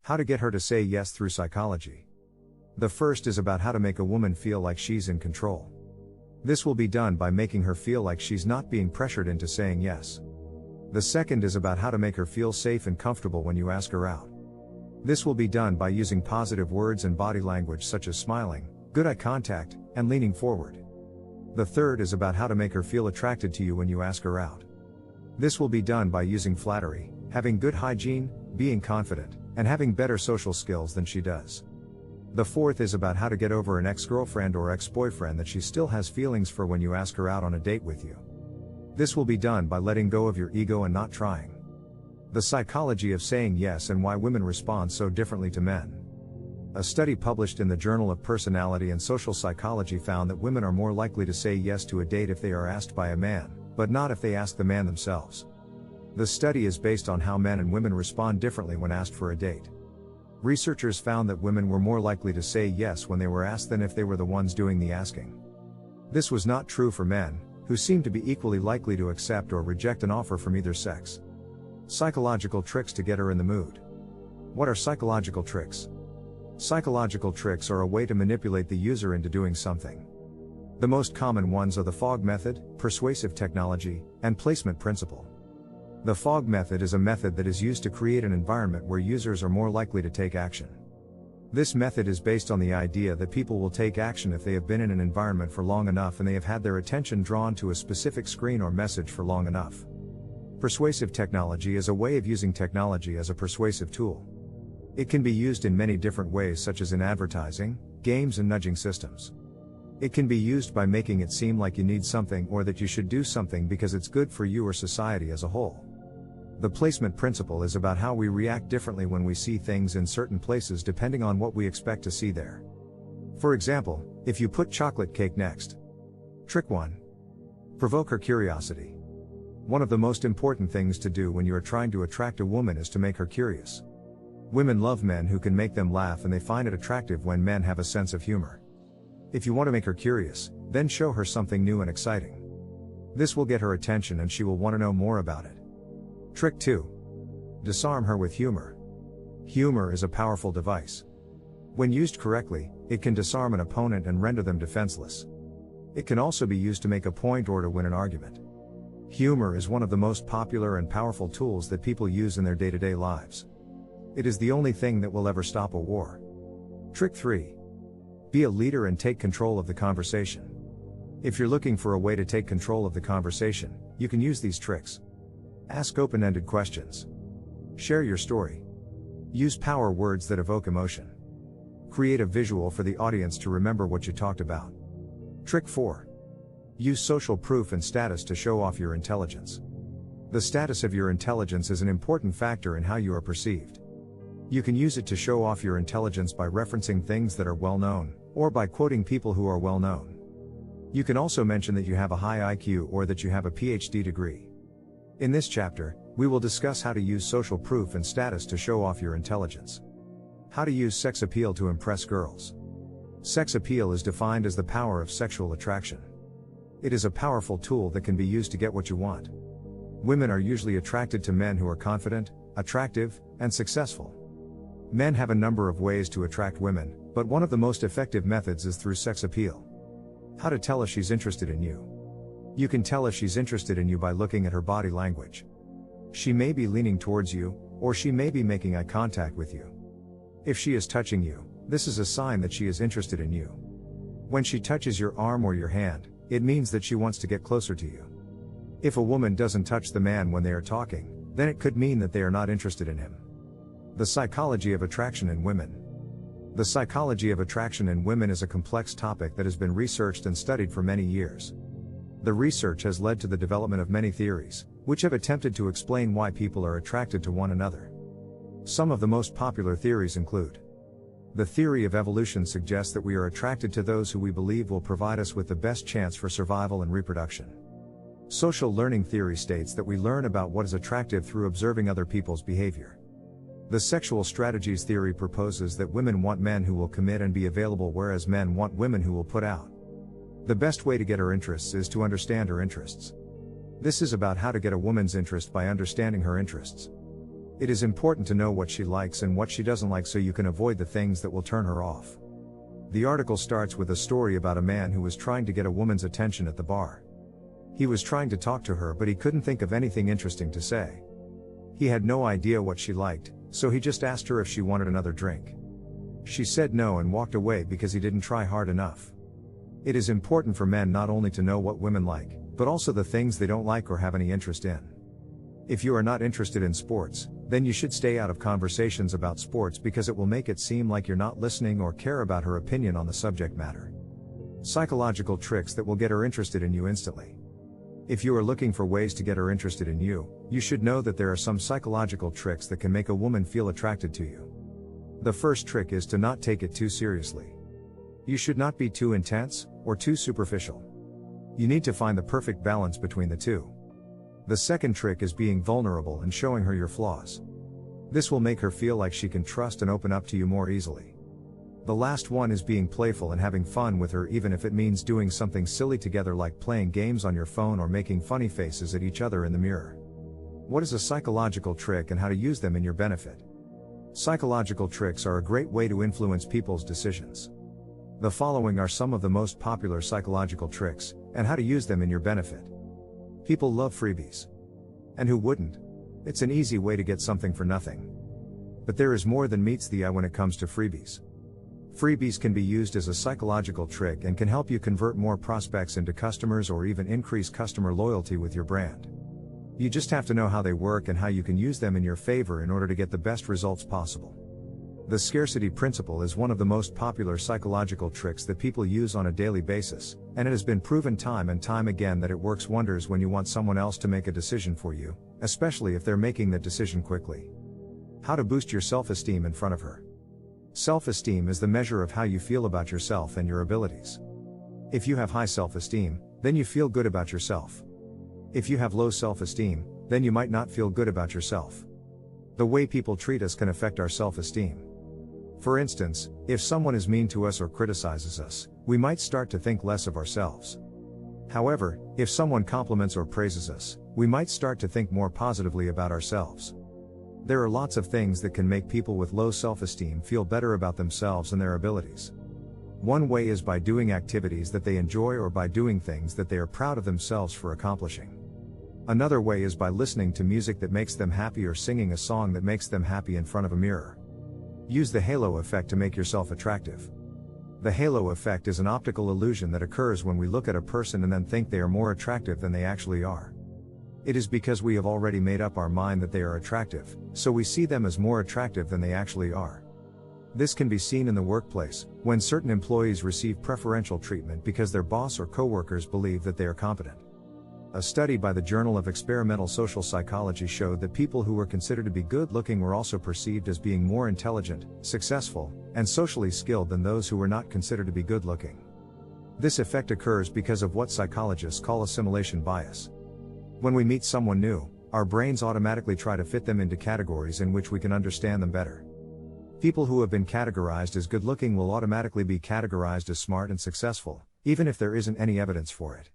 How to get her to say yes through psychology. The first is about how to make a woman feel like she's in control. This will be done by making her feel like she's not being pressured into saying yes. The second is about how to make her feel safe and comfortable when you ask her out. This will be done by using positive words and body language such as smiling, good eye contact, and leaning forward. The third is about how to make her feel attracted to you when you ask her out. This will be done by using flattery, having good hygiene, being confident, and having better social skills than she does. The fourth is about how to get over an ex-girlfriend or ex-boyfriend that she still has feelings for when you ask her out on a date with you. This will be done by letting go of your ego and not trying. The psychology of saying yes and why women respond so differently to men. A study published in the Journal of Personality and Social Psychology found that women are more likely to say yes to a date if they are asked by a man, but not if they ask the man themselves. The study is based on how men and women respond differently when asked for a date. Researchers found that women were more likely to say yes when they were asked than if they were the ones doing the asking. This was not true for men, who seemed to be equally likely to accept or reject an offer from either sex. Psychological tricks to get her in the mood. What are psychological tricks? Psychological tricks are a way to manipulate the user into doing something. The most common ones are the fog method, persuasive technology, and placement principle. The fog method is a method that is used to create an environment where users are more likely to take action. This method is based on the idea that people will take action if they have been in an environment for long enough and they have had their attention drawn to a specific screen or message for long enough. Persuasive technology is a way of using technology as a persuasive tool. It can be used in many different ways, such as in advertising, games, and nudging systems. It can be used by making it seem like you need something or that you should do something because it's good for you or society as a whole. The placement principle is about how we react differently when we see things in certain places depending on what we expect to see there. For example, if you put chocolate cake next. Trick 1. Provoke her curiosity. One of the most important things to do when you are trying to attract a woman is to make her curious. Women love men who can make them laugh, and they find it attractive when men have a sense of humor. If you want to make her curious, then show her something new and exciting. This will get her attention and she will want to know more about it. Trick 2. Disarm her with humor. Humor is a powerful device. When used correctly, it can disarm an opponent and render them defenseless. It can also be used to make a point or to win an argument. Humor is one of the most popular and powerful tools that people use in their day-to-day lives. It is the only thing that will ever stop a war. Trick 3. Be a leader and take control of the conversation. If you're looking for a way to take control of the conversation, you can use these tricks. Ask open-ended questions. Share your story. Use power words that evoke emotion. Create a visual for the audience to remember what you talked about. Trick 4. Use social proof and status to show off your intelligence. The status of your intelligence is an important factor in how you are perceived. You can use it to show off your intelligence by referencing things that are well known, or by quoting people who are well known. You can also mention that you have a high IQ or that you have a PhD degree. In this chapter, we will discuss how to use social proof and status to show off your intelligence. How to use sex appeal to impress girls. Sex appeal is defined as the power of sexual attraction. It is a powerful tool that can be used to get what you want. Women are usually attracted to men who are confident, attractive, and successful. Men have a number of ways to attract women, but one of the most effective methods is through sex appeal. How to tell if she's interested in you. You can tell if she's interested in you by looking at her body language. She may be leaning towards you, or she may be making eye contact with you. If she is touching you, this is a sign that she is interested in you. When she touches your arm or your hand, it means that she wants to get closer to you. If a woman doesn't touch the man when they are talking, then it could mean that they are not interested in him. The psychology of attraction in women. The psychology of attraction in women is a complex topic that has been researched and studied for many years. The research has led to the development of many theories, which have attempted to explain why people are attracted to one another. Some of the most popular theories include: the theory of evolution suggests that we are attracted to those who we believe will provide us with the best chance for survival and reproduction. Social learning theory states that we learn about what is attractive through observing other people's behavior. The sexual strategies theory proposes that women want men who will commit and be available, whereas men want women who will put out. The best way to get her interests is to understand her interests. This is about how to get a woman's interest by understanding her interests. It is important to know what she likes and what she doesn't like so you can avoid the things that will turn her off. The article starts with a story about a man who was trying to get a woman's attention at the bar. He was trying to talk to her, but he couldn't think of anything interesting to say. He had no idea what she liked, so he just asked her if she wanted another drink. She said no and walked away because he didn't try hard enough. It is important for men not only to know what women like, but also the things they don't like or have any interest in. If you are not interested in sports, then you should stay out of conversations about sports because it will make it seem like you're not listening or care about her opinion on the subject matter. Psychological tricks that will get her interested in you instantly. If you are looking for ways to get her interested in you, you should know that there are some psychological tricks that can make a woman feel attracted to you. The first trick is to not take it too seriously. You should not be too intense, or too superficial. You need to find the perfect balance between the two. The second trick is being vulnerable and showing her your flaws. This will make her feel like she can trust and open up to you more easily. The last one is being playful and having fun with her, even if it means doing something silly together like playing games on your phone or making funny faces at each other in the mirror. What is a psychological trick and how to use them in your benefit? Psychological tricks are a great way to influence people's decisions. The following are some of the most popular psychological tricks, and how to use them in your benefit. People love freebies. And who wouldn't? It's an easy way to get something for nothing. But there is more than meets the eye when it comes to freebies. Freebies can be used as a psychological trick and can help you convert more prospects into customers or even increase customer loyalty with your brand. You just have to know how they work and how you can use them in your favor in order to get the best results possible. The scarcity principle is one of the most popular psychological tricks that people use on a daily basis, and it has been proven time and time again that it works wonders when you want someone else to make a decision for you, especially if they're making that decision quickly. How to boost your self-esteem in front of her. Self-esteem is the measure of how you feel about yourself and your abilities. If you have high self-esteem, then you feel good about yourself. If you have low self-esteem, then you might not feel good about yourself. The way people treat us can affect our self-esteem. For instance, if someone is mean to us or criticizes us, we might start to think less of ourselves. However, if someone compliments or praises us, we might start to think more positively about ourselves. There are lots of things that can make people with low self-esteem feel better about themselves and their abilities. One way is by doing activities that they enjoy or by doing things that they are proud of themselves for accomplishing. Another way is by listening to music that makes them happy or singing a song that makes them happy in front of a mirror. Use the halo effect to make yourself attractive. The halo effect is an optical illusion that occurs when we look at a person and then think they are more attractive than they actually are. It is because we have already made up our mind that they are attractive, so we see them as more attractive than they actually are. This can be seen in the workplace, when certain employees receive preferential treatment because their boss or coworkers believe that they are competent. A study by the Journal of Experimental Social Psychology showed that people who were considered to be good-looking were also perceived as being more intelligent, successful, and socially skilled than those who were not considered to be good-looking. This effect occurs because of what psychologists call assimilation bias. When we meet someone new, our brains automatically try to fit them into categories in which we can understand them better. People who have been categorized as good-looking will automatically be categorized as smart and successful, even if there isn't any evidence for it.